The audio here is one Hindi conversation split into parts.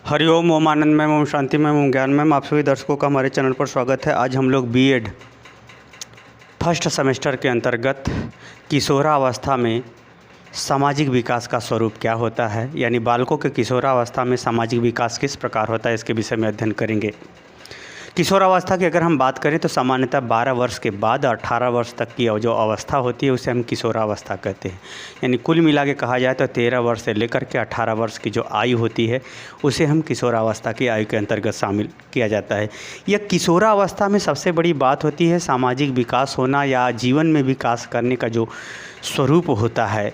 हरिओम ओम आनंदमय ओम शांतिमय ओम ज्ञानमय। आप सभी दर्शकों का हमारे चैनल पर स्वागत है। आज हम लोग बीएड फर्स्ट सेमेस्टर के अंतर्गत किशोरावस्था में सामाजिक विकास का स्वरूप क्या होता है, यानी बालकों के किशोरावस्था में सामाजिक विकास किस प्रकार होता है, इसके विषय में अध्ययन करेंगे। किशोरावस्था की अगर हम बात करें तो सामान्यतः 12 वर्ष के बाद 18 वर्ष तक की जो अवस्था होती है उसे हम किशोरावस्था कहते हैं। यानी कुल मिला के कहा जाए तो 13 वर्ष से लेकर के 18 वर्ष की जो आयु होती है उसे हम किशोरावस्था की आयु के अंतर्गत शामिल किया जाता है। यह किशोरावस्था में सबसे बड़ी बात होती है सामाजिक विकास होना या जीवन में विकास करने का जो स्वरूप होता है।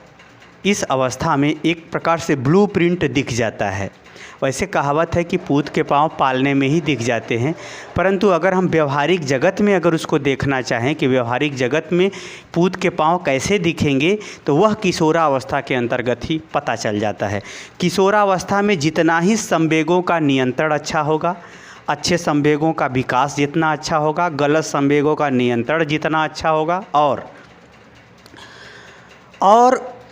इस अवस्था में एक प्रकार से ब्लूप्रिंट दिख जाता है। वैसे कहावत है कि पूत के पाँव पालने में ही दिख जाते हैं, परंतु अगर हम व्यवहारिक जगत में अगर उसको देखना चाहें कि व्यवहारिक जगत में पूत के पाँव कैसे दिखेंगे, तो वह किशोरावस्था के अंतर्गत ही पता चल जाता है। किशोरावस्था में जितना ही संवेगों का नियंत्रण अच्छा होगा, अच्छे संवेगों का विकास जितना अच्छा होगा, गलत संवेगों का नियंत्रण जितना अच्छा होगा और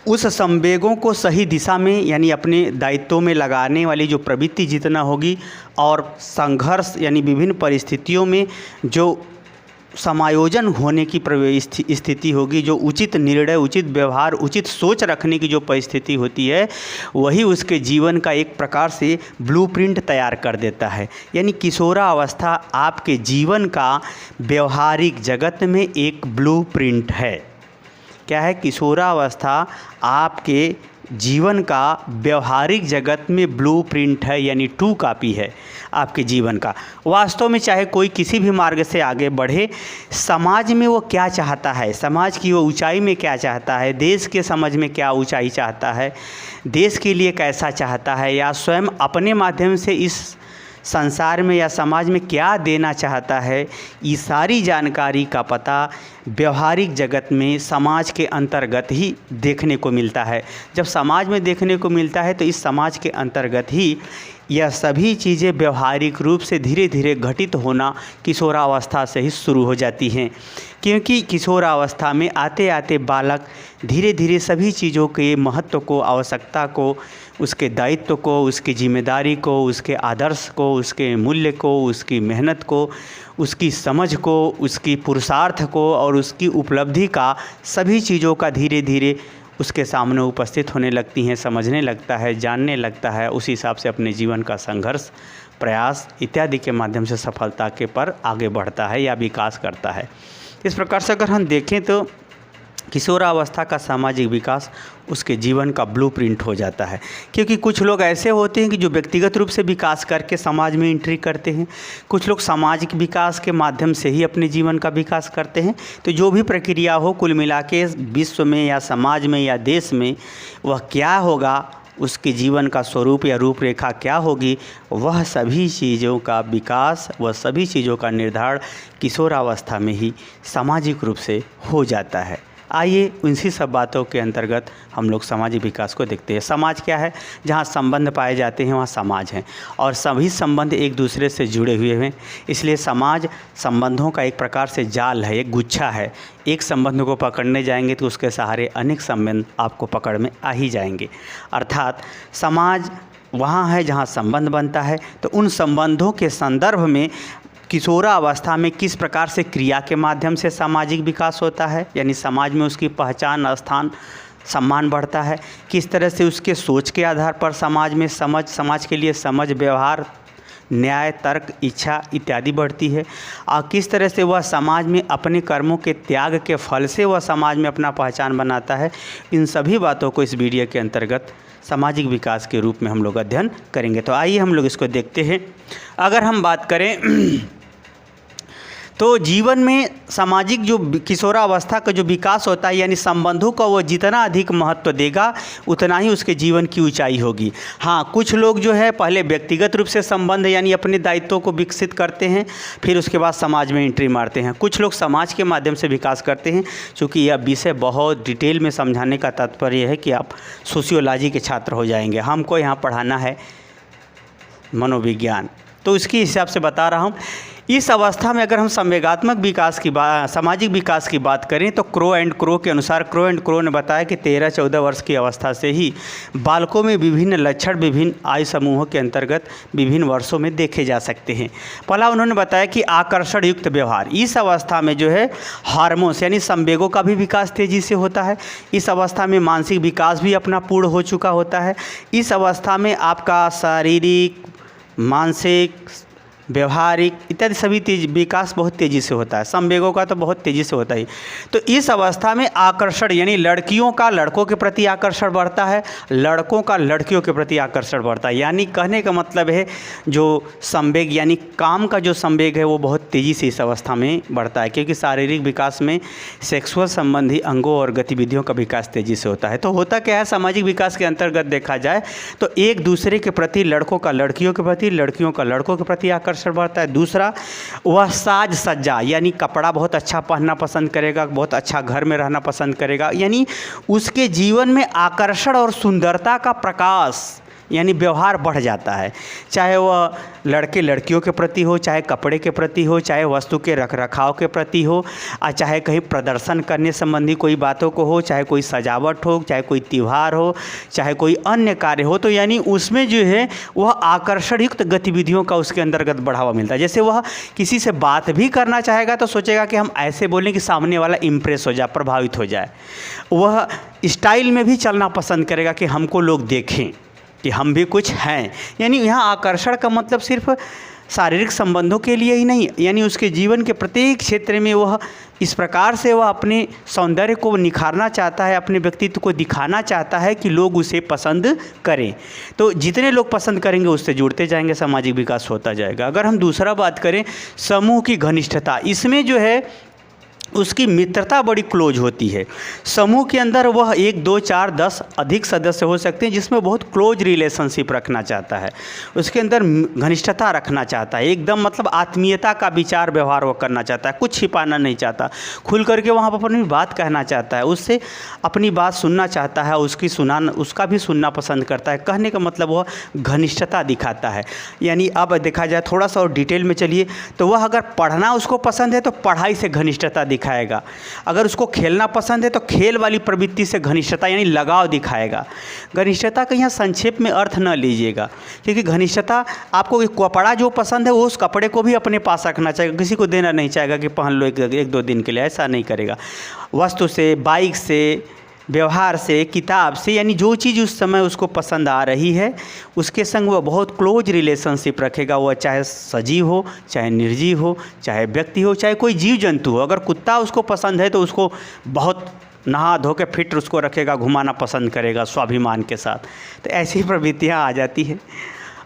उस संवेगों को सही दिशा में यानी अपने दायित्वों में लगाने वाली जो प्रवृत्ति जितना होगी और संघर्ष यानी विभिन्न परिस्थितियों में जो समायोजन होने की स्थिति होगी, जो उचित निर्णय, उचित व्यवहार, उचित सोच रखने की जो परिस्थिति होती है, वही उसके जीवन का एक प्रकार से ब्लूप्रिंट तैयार कर देता है। यानी किशोरावस्था आपके जीवन का व्यवहारिक जगत में एक ब्लूप्रिंट है। क्या है? किशोरावस्था आपके जीवन का व्यवहारिक जगत में ब्लूप्रिंट है, यानी ट्रू कॉपी है आपके जीवन का। वास्तव में चाहे कोई किसी भी मार्ग से आगे बढ़े, समाज में वो क्या चाहता है, समाज की वो ऊंचाई में क्या चाहता है, देश के समझ में क्या ऊंचाई चाहता है, देश के लिए कैसा चाहता है, या स्वयं अपने माध्यम से इस संसार में या समाज में क्या देना चाहता है, ये सारी जानकारी का पता व्यवहारिक जगत में समाज के अंतर्गत ही देखने को मिलता है। जब समाज में देखने को मिलता है तो इस समाज के अंतर्गत ही यह सभी चीज़ें व्यवहारिक रूप से धीरे धीरे घटित होना किशोरावस्था से ही शुरू हो जाती हैं। क्योंकि किशोरावस्था में आते आते बालक धीरे धीरे सभी चीज़ों के महत्व को, आवश्यकता को, उसके दायित्व को, उसकी जिम्मेदारी को, उसके आदर्श को, उसके मूल्य को, उसकी मेहनत को, उसकी समझ को, उसकी पुरुषार्थ को और उसकी उपलब्धि का, सभी चीज़ों का धीरे धीरे उसके सामने उपस्थित होने लगती हैं, समझने लगता है, जानने लगता है। उस हिसाब से अपने जीवन का संघर्ष, प्रयास इत्यादि के माध्यम से सफलता के पर आगे बढ़ता है या विकास करता है। इस प्रकार से अगर हम देखें तो किशोरावस्था का सामाजिक विकास उसके जीवन का ब्लूप्रिंट हो जाता है। क्योंकि कुछ लोग ऐसे होते हैं कि जो व्यक्तिगत रूप से विकास करके समाज में एंट्री करते हैं, कुछ लोग सामाजिक विकास के माध्यम से ही अपने जीवन का विकास करते हैं। तो जो भी प्रक्रिया हो, कुल मिला के विश्व में या समाज में या देश में वह क्या होगा, उसके जीवन का स्वरूप या रूपरेखा क्या होगी, वह सभी चीज़ों का विकास, वह सभी चीज़ों का निर्धारण किशोरावस्था में ही सामाजिक रूप से हो जाता है। आइए उन्हीं सब बातों के अंतर्गत हम लोग सामाजिक विकास को देखते हैं। समाज क्या है? जहाँ संबंध पाए जाते हैं वहाँ समाज है, और सभी संबंध एक दूसरे से जुड़े हुए हैं। इसलिए समाज संबंधों का एक प्रकार से जाल है, एक गुच्छा है। एक संबंध को पकड़ने जाएंगे तो उसके सहारे अनेक संबंध आपको पकड़ में आ ही जाएंगे। अर्थात समाज वहाँ है जहाँ संबंध बनता है। तो उन संबंधों के संदर्भ में किशोरावस्था में किस प्रकार से क्रिया के माध्यम से सामाजिक विकास होता है, यानी समाज में उसकी पहचान, स्थान, सम्मान बढ़ता है। किस तरह से उसके सोच के आधार पर समाज में समझ, समाज के लिए समझ, व्यवहार, न्याय, तर्क, इच्छा इत्यादि बढ़ती है। और किस तरह से वह समाज में अपने कर्मों के त्याग के फल से वह समाज में अपना पहचान बनाता है। इन सभी बातों को इस वीडियो के अंतर्गत सामाजिक विकास के रूप में हम लोग अध्ययन करेंगे। तो आइए हम लोग इसको देखते हैं। अगर हम बात करें तो जीवन में सामाजिक जो किशोरावस्था का जो विकास होता है, यानी संबंधों का वो जितना अधिक महत्व देगा उतना ही उसके जीवन की ऊंचाई होगी। हाँ, कुछ लोग जो है पहले व्यक्तिगत रूप से संबंध यानी अपने दायित्वों को विकसित करते हैं, फिर उसके बाद समाज में एंट्री मारते हैं। कुछ लोग समाज के माध्यम से विकास करते हैं। चूँकि यह विषय बहुत डिटेल में समझाने का तात्पर्य है कि आप सोशियोलॉजी के छात्र हो जाएंगे। हमको यहाँ पढ़ाना है मनोविज्ञान, तो इसके हिसाब से बता रहा हूँ। इस अवस्था में अगर हम संवेगात्मक विकास की सामाजिक विकास की बात करें तो क्रो एंड क्रो के अनुसार क्रो एंड क्रो ने बताया कि 13-14 वर्ष की अवस्था से ही बालकों में विभिन्न लक्षण विभिन्न आयु समूहों के अंतर्गत विभिन्न वर्षों में देखे जा सकते हैं। पहला उन्होंने बताया कि आकर्षण युक्त व्यवहार। इस अवस्था में जो है हार्मोन्स यानी संवेगों का भी विकास तेज़ी से होता है। इस अवस्था में मानसिक विकास भी अपना पूर्ण हो चुका होता है। इस अवस्था में आपका शारीरिक, मानसिक, व्यवहारिक इत्यादि सभी विकास बहुत तेज़ी से होता है। संवेगों का तो बहुत तेज़ी से होता ही। तो इस अवस्था में आकर्षण यानी लड़कियों का लड़कों के प्रति आकर्षण बढ़ता है, लड़कों का लड़कियों के प्रति आकर्षण बढ़ता है। यानी कहने का मतलब है जो संवेग यानी काम का जो संवेग है वो बहुत तेज़ी से इस अवस्था में बढ़ता है, क्योंकि शारीरिक विकास में सेक्सुअल संबंधी अंगों और गतिविधियों का विकास तेज़ी से होता है। तो होता क्या है, सामाजिक विकास के अंतर्गत देखा जाए तो एक दूसरे के प्रति लड़कों का लड़कियों के प्रति, लड़कियों का लड़कों के प्रति आकर्षण बढ़ता है। दूसरा, वह साज सज्जा यानी कपड़ा बहुत अच्छा पहनना पसंद करेगा, बहुत अच्छा घर में रहना पसंद करेगा। यानी उसके जीवन में आकर्षण और सुंदरता का प्रकाश यानी व्यवहार बढ़ जाता है। चाहे वह लड़के लड़कियों के प्रति हो, चाहे कपड़े के प्रति हो, चाहे वस्तु के रखरखाव के प्रति हो, और चाहे कहीं प्रदर्शन करने संबंधी कोई बातों को हो, चाहे कोई सजावट हो, चाहे कोई त्यौहार हो, चाहे कोई अन्य कार्य हो। तो यानी उसमें जो है वह आकर्षण युक्त गतिविधियों का उसके अंतर्गत बढ़ावा मिलता है। जैसे वह किसी से बात भी करना चाहेगा तो सोचेगा कि हम ऐसे बोलें कि सामने वाला इम्प्रेस हो जाए, प्रभावित हो जाए। वह स्टाइल में भी चलना पसंद करेगा कि हमको लोग देखें कि हम भी कुछ हैं। यानी यहाँ आकर्षण का मतलब सिर्फ शारीरिक संबंधों के लिए ही नहीं, यानी उसके जीवन के प्रत्येक क्षेत्र में वह इस प्रकार से वह अपने सौंदर्य को निखारना चाहता है, अपने व्यक्तित्व को दिखाना चाहता है कि लोग उसे पसंद करें। तो जितने लोग पसंद करेंगे उससे जुड़ते जाएंगे, सामाजिक विकास होता जाएगा। अगर हम दूसरा बात करें समूह की घनिष्ठता, इसमें जो है उसकी मित्रता बड़ी क्लोज होती है। समूह के अंदर वह 1, 2, 4, 10 अधिक सदस्य हो सकते हैं जिसमें बहुत क्लोज रिलेशनशिप रखना चाहता है, उसके अंदर घनिष्ठता रखना चाहता है, एकदम मतलब आत्मीयता का विचार व्यवहार वो करना चाहता है, कुछ छिपाना नहीं चाहता, खुल करके वहाँ पर अपनी बात कहना चाहता है, उससे अपनी बात सुनना चाहता है, उसका भी सुनना पसंद करता है। कहने का मतलब वह घनिष्ठता दिखाता है। यानी अब देखा जाए थोड़ा सा और डिटेल में चलिए तो वह अगर पढ़ना उसको पसंद है तो पढ़ाई से घनिष्ठता दिखाएगा, अगर उसको खेलना पसंद है तो खेल वाली प्रवृत्ति से घनिष्ठता यानी लगाव दिखाएगा। घनिष्ठता का यहाँ संक्षेप में अर्थ न लीजिएगा, क्योंकि घनिष्ठता आपको कपड़ा जो पसंद है वो उस कपड़े को भी अपने पास रखना चाहेगा, किसी को देना नहीं चाहेगा कि पहन लो 1-2 दिन के लिए, ऐसा नहीं करेगा। वस्तु से, बाइक से, व्यवहार से, किताब से, यानी जो चीज़ उस समय उसको पसंद आ रही है उसके संग वह बहुत क्लोज रिलेशनशिप रखेगा। वह चाहे सजीव हो, चाहे निर्जीव हो, चाहे व्यक्ति हो, चाहे कोई जीव जंतु हो। अगर कुत्ता उसको पसंद है तो उसको बहुत नहा धो के फिट उसको रखेगा, घुमाना पसंद करेगा स्वाभिमान के साथ। तो ऐसी प्रवृत्तियाँ आ जाती हैं।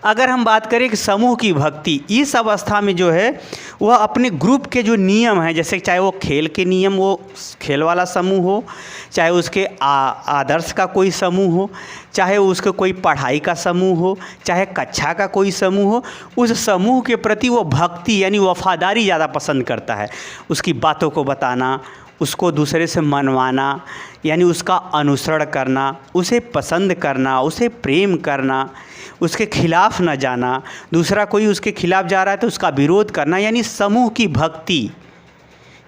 अगर हम बात करें कि समूह की भक्ति, इस अवस्था में जो है वह अपने ग्रुप के जो नियम हैं, जैसे चाहे वो खेल के नियम, वो खेल वाला समूह हो, चाहे उसके आदर्श का कोई समूह हो, चाहे उसके कोई पढ़ाई का समूह हो, चाहे कक्षा का कोई समूह हो, उस समूह के प्रति वो भक्ति यानी वफादारी ज़्यादा पसंद करता है। उसकी बातों को बताना, उसको दूसरे से मनवाना, यानी उसका अनुसरण करना, उसे पसंद करना, उसे प्रेम करना, उसके खिलाफ न जाना, दूसरा कोई उसके खिलाफ जा रहा है तो उसका विरोध करना, यानी समूह की भक्ति।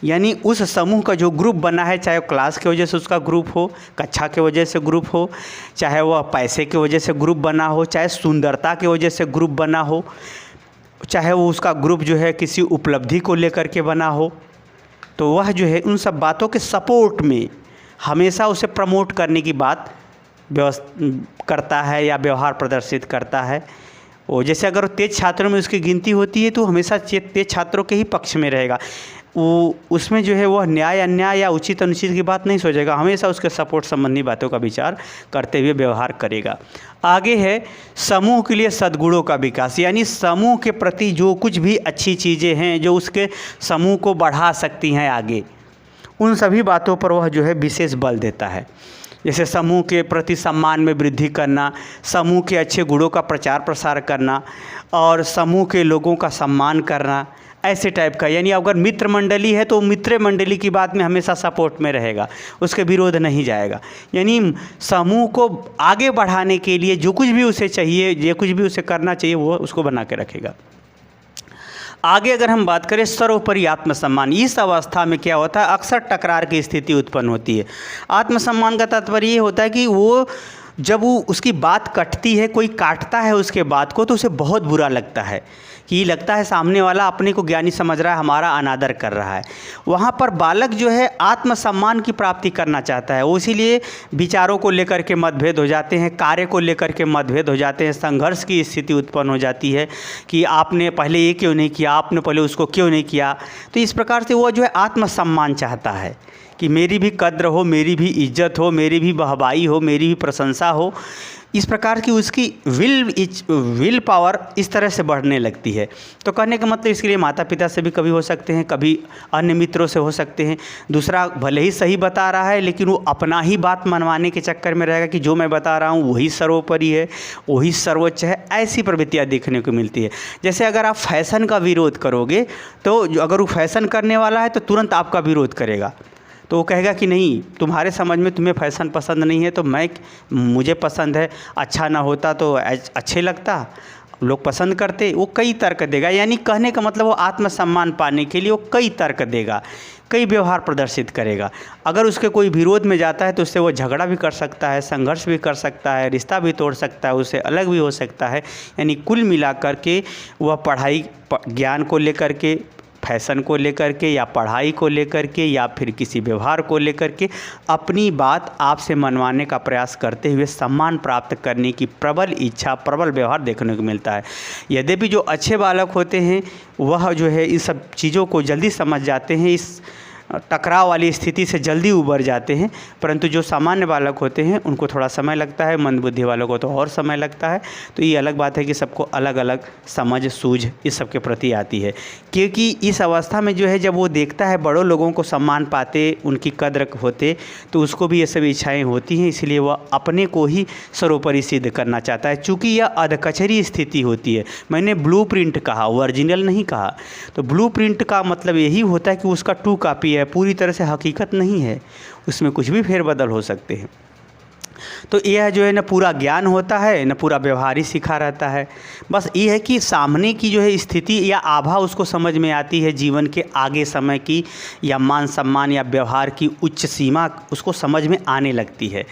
यानी उस समूह का जो ग्रुप बना है, चाहे वो क्लास की वजह से उसका ग्रुप हो, कक्षा के वजह से ग्रुप हो, चाहे वह पैसे की वजह से ग्रुप बना हो, चाहे सुंदरता की वजह से ग्रुप बना हो, चाहे वो उसका ग्रुप जो है किसी उपलब्धि को लेकर के बना हो, तो वह जो है उन सब बातों के सपोर्ट में हमेशा उसे प्रमोट करने की बात करता है या व्यवहार प्रदर्शित करता है। वो जैसे अगर तेज छात्रों में उसकी गिनती होती है तो हमेशा तेज छात्रों के ही पक्ष में रहेगा। वो उसमें जो है वह न्याय अन्याय या उचित अनुचित की बात नहीं सोचेगा, हमेशा उसके सपोर्ट संबंधी बातों का विचार करते हुए व्यवहार करेगा। आगे है समूह के लिए सद्गुणों का विकास, यानी समूह के प्रति जो कुछ भी अच्छी चीज़ें हैं जो उसके समूह को बढ़ा सकती हैं आगे, उन सभी बातों पर वह जो है विशेष बल देता है। जैसे समूह के प्रति सम्मान में वृद्धि करना, समूह के अच्छे गुणों का प्रचार प्रसार करना और समूह के लोगों का सम्मान करना, ऐसे टाइप का। यानी अगर मित्र मंडली है तो मित्र मंडली की बात में हमेशा सपोर्ट में रहेगा, उसके विरोध नहीं जाएगा। यानी समूह को आगे बढ़ाने के लिए जो कुछ भी उसे चाहिए, जो कुछ भी उसे करना चाहिए वो उसको बना के रखेगा। आगे अगर हम बात करें सर्वोपरि आत्मसम्मान, इस अवस्था में क्या होता है, अक्सर टकरार की स्थिति उत्पन्न होती है। आत्मसम्मान का तात्पर्य ये होता है कि वो जब वो उसकी बात कटती है, कोई काटता है उसके बात को, तो उसे बहुत बुरा लगता है कि लगता है सामने वाला अपने को ज्ञानी समझ रहा है, हमारा अनादर कर रहा है। वहाँ पर बालक जो है आत्मसम्मान की प्राप्ति करना चाहता है, वो इसीलिए विचारों को लेकर के मतभेद हो जाते हैं, कार्य को लेकर के मतभेद हो जाते हैं, संघर्ष की स्थिति उत्पन्न हो जाती है कि आपने पहले ये क्यों नहीं किया, आपने पहले उसको क्यों नहीं किया। तो इस प्रकार से वो जो है आत्मसम्मान चाहता है कि मेरी भी कद्र हो, मेरी भी इज्जत हो, मेरी भी वाहवाही हो, मेरी भी प्रशंसा हो। इस प्रकार की उसकी विल पावर इस तरह से बढ़ने लगती है। तो कहने का मतलब इसके लिए माता पिता से भी कभी हो सकते हैं, कभी अन्य मित्रों से हो सकते हैं। दूसरा भले ही सही बता रहा है लेकिन वो अपना ही बात मनवाने के चक्कर में रहेगा कि जो मैं बता रहा हूँ वही सर्वोपरि है, वही सर्वोच्च है। ऐसी प्रवृत्तियाँ देखने को मिलती है। जैसे अगर आप फैशन का विरोध करोगे तो अगर वो फैशन करने वाला है तो तुरंत आपका विरोध करेगा। तो वो कहेगा कि नहीं, तुम्हारे समझ में तुम्हें फैशन पसंद नहीं है तो मुझे पसंद है, अच्छा ना होता तो अच्छे लगता, लोग पसंद करते। वो कई तर्क देगा। यानी कहने का मतलब वो आत्मसम्मान पाने के लिए वो कई तर्क देगा, कई व्यवहार प्रदर्शित करेगा। अगर उसके कोई विरोध में जाता है तो उससे वो झगड़ा भी कर सकता है, संघर्ष भी कर सकता है, रिश्ता भी तोड़ सकता है, उससे अलग भी हो सकता है। यानी कुल मिलाकर के वह पढ़ाई ज्ञान को लेकर के, फैशन को लेकर के, या पढ़ाई को लेकर के, या फिर किसी व्यवहार को लेकर के अपनी बात आपसे मनवाने का प्रयास करते हुए सम्मान प्राप्त करने की प्रबल इच्छा, प्रबल व्यवहार देखने को मिलता है। यद्यपि जो अच्छे बालक होते हैं वह जो है इस सब चीज़ों को जल्दी समझ जाते हैं, इस टकराव वाली स्थिति से जल्दी उबर जाते हैं, परंतु जो सामान्य बालक होते हैं उनको थोड़ा समय लगता है, मंदबुद्धि वालों को तो और समय लगता है। तो ये अलग बात है कि सबको अलग अलग समझ सूझ इस सब के प्रति आती है, क्योंकि इस अवस्था में जो है जब वो देखता है बड़ों लोगों को सम्मान पाते, उनकी कद्र होते, तो उसको भी ये सब इच्छाएँ होती हैं, इसलिए वह अपने को ही सर्वोपरि सिद्ध करना चाहता है। चूँकि यह अधकचरी स्थिति होती है, मैंने ब्लूप्रिंट कहा, ओरिजिनल नहीं कहा। तो ब्लूप्रिंट का मतलब यही होता है कि उसका टू कॉपी है, पूरी तरह से हकीकत नहीं है, उसमें कुछ भी फेरबदल हो सकते हैं। तो यह जो है न पूरा ज्ञान होता है, न पूरा व्यवहार ही सीखा रहता है। बस ये है कि सामने की जो है स्थिति या आभा उसको समझ में आती है, जीवन के आगे समय की या मान सम्मान या व्यवहार की उच्च सीमा उसको समझ में आने लगती है।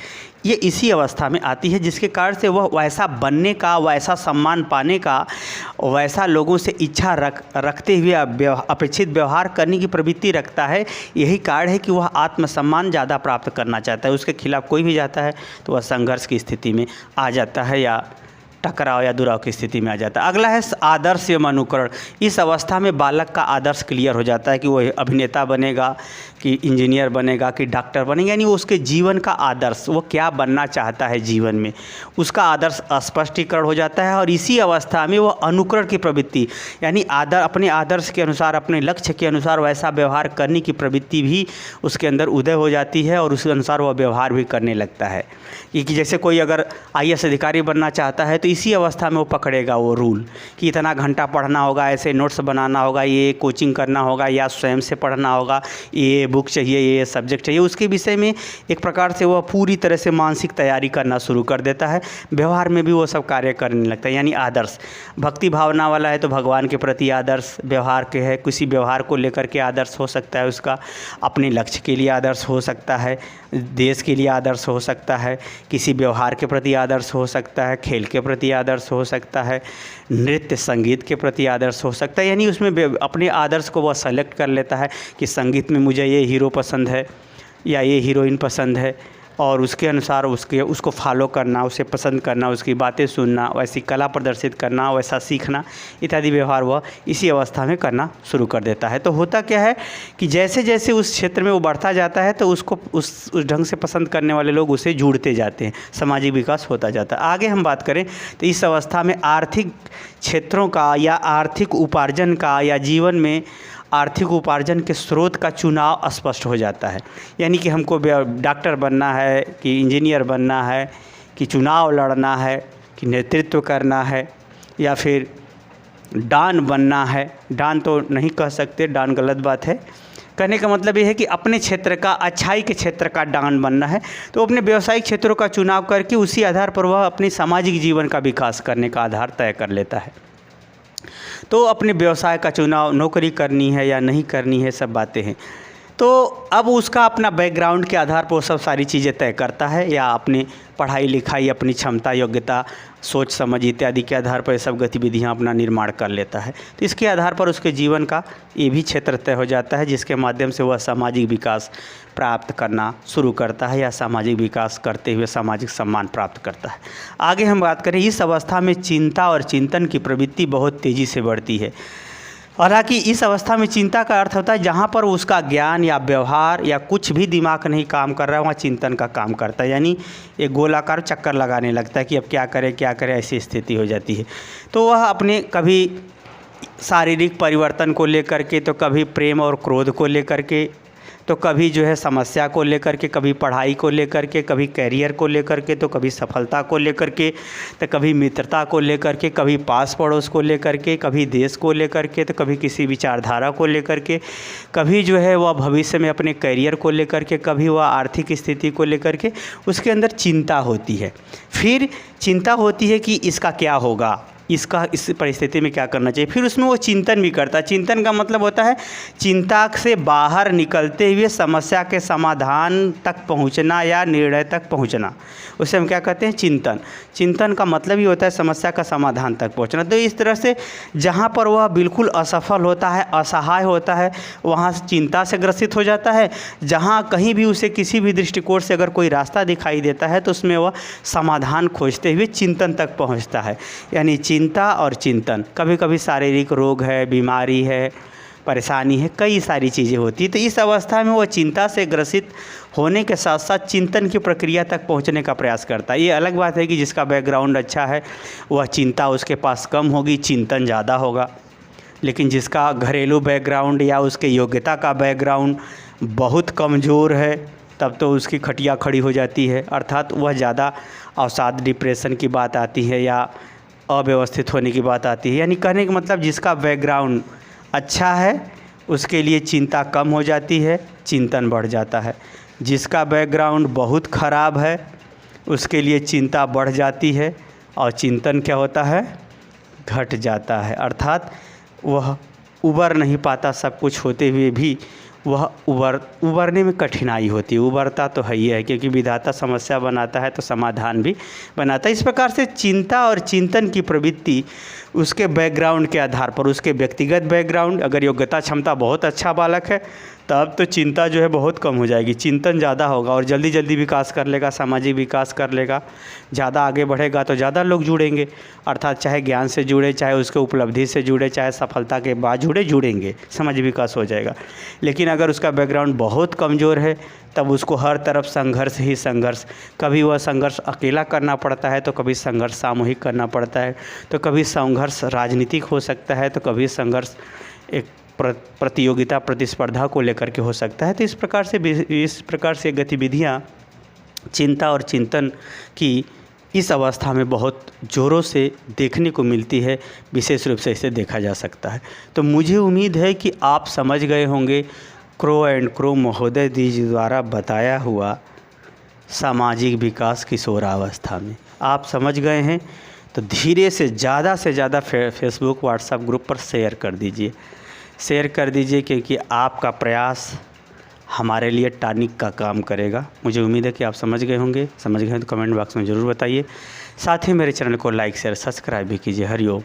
ये इसी अवस्था में आती है जिसके कारण से वह वैसा बनने का, वैसा सम्मान पाने का, वैसा लोगों से इच्छा रखते हुए अपेक्षित व्यवहार करने की प्रवृत्ति रखता है। यही कारण है कि वह आत्मसम्मान ज़्यादा प्राप्त करना चाहता है। उसके खिलाफ कोई भी जाता है तो वह संघर्ष की स्थिति में आ जाता है या टकराव या दुराव की स्थिति में आ जाता है। अगला है आदर्श एवं अनुकरण। इस अवस्था में बालक का आदर्श क्लियर हो जाता है कि वो अभिनेता बनेगा, कि इंजीनियर बनेगा, कि डॉक्टर बनेगा। यानी वो उसके जीवन का आदर्श, वो क्या बनना चाहता है जीवन में, उसका आदर्श स्पष्टीकरण हो जाता है। और इसी अवस्था में वह अनुकरण की प्रवृत्ति, यानी अपने आदर्श के अनुसार, अपने लक्ष्य के अनुसार वैसा व्यवहार करने की प्रवृत्ति भी उसके अंदर उदय हो जाती है और उसके अनुसार वह व्यवहार भी करने लगता है। कि जैसे कोई अगर IAS अधिकारी बनना चाहता है तो इसी अवस्था में वो पकड़ेगा वो रूल कि इतना घंटा पढ़ना होगा, ऐसे नोट्स बनाना होगा, ये कोचिंग करना होगा, या स्वयं से पढ़ना होगा, ये बुक चाहिए, ये सब्जेक्ट चाहिए। उसके विषय में एक प्रकार से वह पूरी तरह से मानसिक तैयारी करना शुरू कर देता है। व्यवहार में भी वो सब कार्य करने लगता है। यानी आदर्श, भक्ति भावना वाला है तो भगवान के प्रति आदर्श, व्यवहार के है किसी व्यवहार को लेकर के आदर्श हो सकता है उसका, अपने लक्ष्य के लिए आदर्श हो सकता है, देश के लिए आदर्श हो सकता है, किसी व्यवहार के प्रति आदर्श हो सकता है, खेल के प्रति आदर्श हो सकता है, नृत्य संगीत के प्रति आदर्श हो सकता है। यानी उसमें अपने आदर्श को वह सेलेक्ट कर लेता है कि संगीत में मुझे ये हीरो पसंद है या ये हीरोइन पसंद है, और उसके अनुसार उसको फॉलो करना, उसे पसंद करना, उसकी बातें सुनना, वैसी कला प्रदर्शित करना, वैसा सीखना इत्यादि व्यवहार वह इसी अवस्था में करना शुरू कर देता है। तो होता क्या है कि जैसे जैसे उस क्षेत्र में वो बढ़ता जाता है तो उसको उस ढंग से पसंद करने वाले लोग उसे जुड़ते जाते हैं, सामाजिक विकास होता जाता है। आगे हम बात करें तो इस अवस्था में आर्थिक क्षेत्रों का या आर्थिक उपार्जन का या जीवन में आर्थिक उपार्जन के स्रोत का चुनाव स्पष्ट हो जाता है। यानी कि हमको डॉक्टर बनना है, कि इंजीनियर बनना है, कि चुनाव लड़ना है, कि नेतृत्व करना है, या फिर डॉन बनना है। डॉन तो नहीं कह सकते, डॉन गलत बात है। कहने का मतलब ये है कि अपने क्षेत्र का, अच्छाई के क्षेत्र का डॉन बनना है। तो अपने व्यावसायिक क्षेत्रों का चुनाव करके उसी आधार पर वह अपने सामाजिक जीवन का विकास करने का आधार तय कर लेता है। तो अपने व्यवसाय का चुनाव, नौकरी करनी है या नहीं करनी है, सब बातें हैं। तो अब उसका अपना बैकग्राउंड के आधार पर वो सब सारी चीज़ें तय करता है, या अपनी पढ़ाई लिखाई, अपनी क्षमता, योग्यता, सोच समझ इत्यादि के आधार पर ये सब गतिविधियाँ अपना निर्माण कर लेता है। तो इसके आधार पर उसके जीवन का ये भी क्षेत्र तय हो जाता है, जिसके माध्यम से वह सामाजिक विकास प्राप्त करना शुरू करता है, या सामाजिक विकास करते हुए सामाजिक सम्मान प्राप्त करता है। आगे हम बात करें, इस अवस्था में चिंता और चिंतन की प्रवृत्ति बहुत तेज़ी से बढ़ती है। हालांकि इस अवस्था में चिंता का अर्थ होता है जहाँ पर उसका ज्ञान या व्यवहार या कुछ भी दिमाग नहीं काम कर रहा है, वहाँ चिंतन का काम करता है, यानी एक गोलाकार चक्कर लगाने लगता है कि अब क्या करें, ऐसी स्थिति हो जाती है। तो वह अपने कभी शारीरिक परिवर्तन को लेकर के, तो कभी प्रेम और क्रोध को लेकर के, तो कभी जो है समस्या को लेकर के, कभी पढ़ाई को लेकर के, कभी कैरियर को लेकर के, तो कभी सफलता को लेकर के, तो कभी मित्रता को लेकर के, कभी पास पड़ोस को लेकर के, कभी देश को लेकर के, तो कभी किसी विचारधारा को लेकर के, कभी जो है वह भविष्य में अपने कैरियर को लेकर के, कभी वह आर्थिक स्थिति को लेकर के उसके अंदर चिंता होती है। फिर चिंता होती है कि इसका क्या होगा, इसका इस परिस्थिति में क्या करना चाहिए। फिर उसमें वो चिंतन भी करता है। चिंतन का मतलब होता है चिंता से बाहर निकलते हुए समस्या के समाधान तक पहुंचना या निर्णय तक पहुंचना, उसे हम क्या कहते हैं, चिंतन। चिंतन का मतलब ही होता है समस्या का समाधान तक पहुंचना। तो इस तरह से जहाँ पर वह बिल्कुल असफल होता है, असहाय होता है, वहाँ चिंता से ग्रसित हो जाता है। जहाँ कहीं भी उसे किसी भी दृष्टिकोण से अगर कोई रास्ता दिखाई देता है तो उसमें वह समाधान खोजते हुए चिंतन तक पहुँचता है। यानी चिंता और चिंतन, कभी कभी शारीरिक रोग है, बीमारी है, परेशानी है, कई सारी चीज़ें होती हैं। तो इस अवस्था में वो चिंता से ग्रसित होने के साथ साथ चिंतन की प्रक्रिया तक पहुंचने का प्रयास करता है। ये अलग बात है कि जिसका बैकग्राउंड अच्छा है वह चिंता उसके पास कम होगी, चिंतन ज़्यादा होगा। लेकिन जिसका घरेलू बैकग्राउंड या उसके योग्यता का बैकग्राउंड बहुत कमज़ोर है, तब तो उसकी खटिया खड़ी हो जाती है, अर्थात वह ज़्यादा अवसाद, डिप्रेशन की बात आती है या अव्यवस्थित होने की बात आती है। यानी कहने का मतलब जिसका बैकग्राउंड अच्छा है उसके लिए चिंता कम हो जाती है, चिंतन बढ़ जाता है। जिसका बैकग्राउंड बहुत ख़राब है उसके लिए चिंता बढ़ जाती है और चिंतन क्या होता है, घट जाता है। अर्थात वह उबर नहीं पाता, सब कुछ होते हुए भी वह उबरने में कठिनाई होती है। उबरता तो है ही है, क्योंकि विधाता समस्या बनाता है तो समाधान भी बनाता है। इस प्रकार से चिंता और चिंतन की प्रवृत्ति उसके बैकग्राउंड के आधार पर, उसके व्यक्तिगत बैकग्राउंड, अगर योग्यता क्षमता बहुत अच्छा बालक है तब तो चिंता जो है बहुत कम हो जाएगी, चिंतन ज़्यादा होगा और जल्दी जल्दी विकास कर लेगा, सामाजिक विकास कर लेगा, ज़्यादा आगे बढ़ेगा तो ज़्यादा लोग जुड़ेंगे। अर्थात चाहे ज्ञान से जुड़े, चाहे उसके उपलब्धि से जुड़े, चाहे सफलता के बाद जुड़ेंगे, समाज विकास हो जाएगा। लेकिन अगर उसका बैकग्राउंड बहुत कमज़ोर है तब उसको हर तरफ संघर्ष ही संघर्ष, कभी वह संघर्ष अकेला करना पड़ता है तो कभी संघर्ष सामूहिक करना पड़ता है, तो कभी संघर्ष राजनीतिक हो सकता है, तो कभी संघर्ष एक प्रतियोगिता प्रतिस्पर्धा को लेकर के हो सकता है। तो इस प्रकार से गतिविधियाँ चिंता और चिंतन की इस अवस्था में बहुत ज़ोरों से देखने को मिलती है, विशेष रूप से इसे देखा जा सकता है। तो मुझे उम्मीद है कि आप समझ गए होंगे क्रो एंड क्रो महोदय जी द्वारा बताया हुआ सामाजिक विकास किशोरावस्था में आप समझ गए हैं। तो धीरे से ज़्यादा फेसबुक व्हाट्सएप ग्रुप पर शेयर कर दीजिए, क्योंकि आपका प्रयास हमारे लिए टॉनिक का काम करेगा। मुझे उम्मीद है कि आप समझ गए होंगे तो कमेंट बॉक्स में ज़रूर बताइए। साथ ही मेरे चैनल को लाइक शेयर सब्सक्राइब भी कीजिए। हरिओम।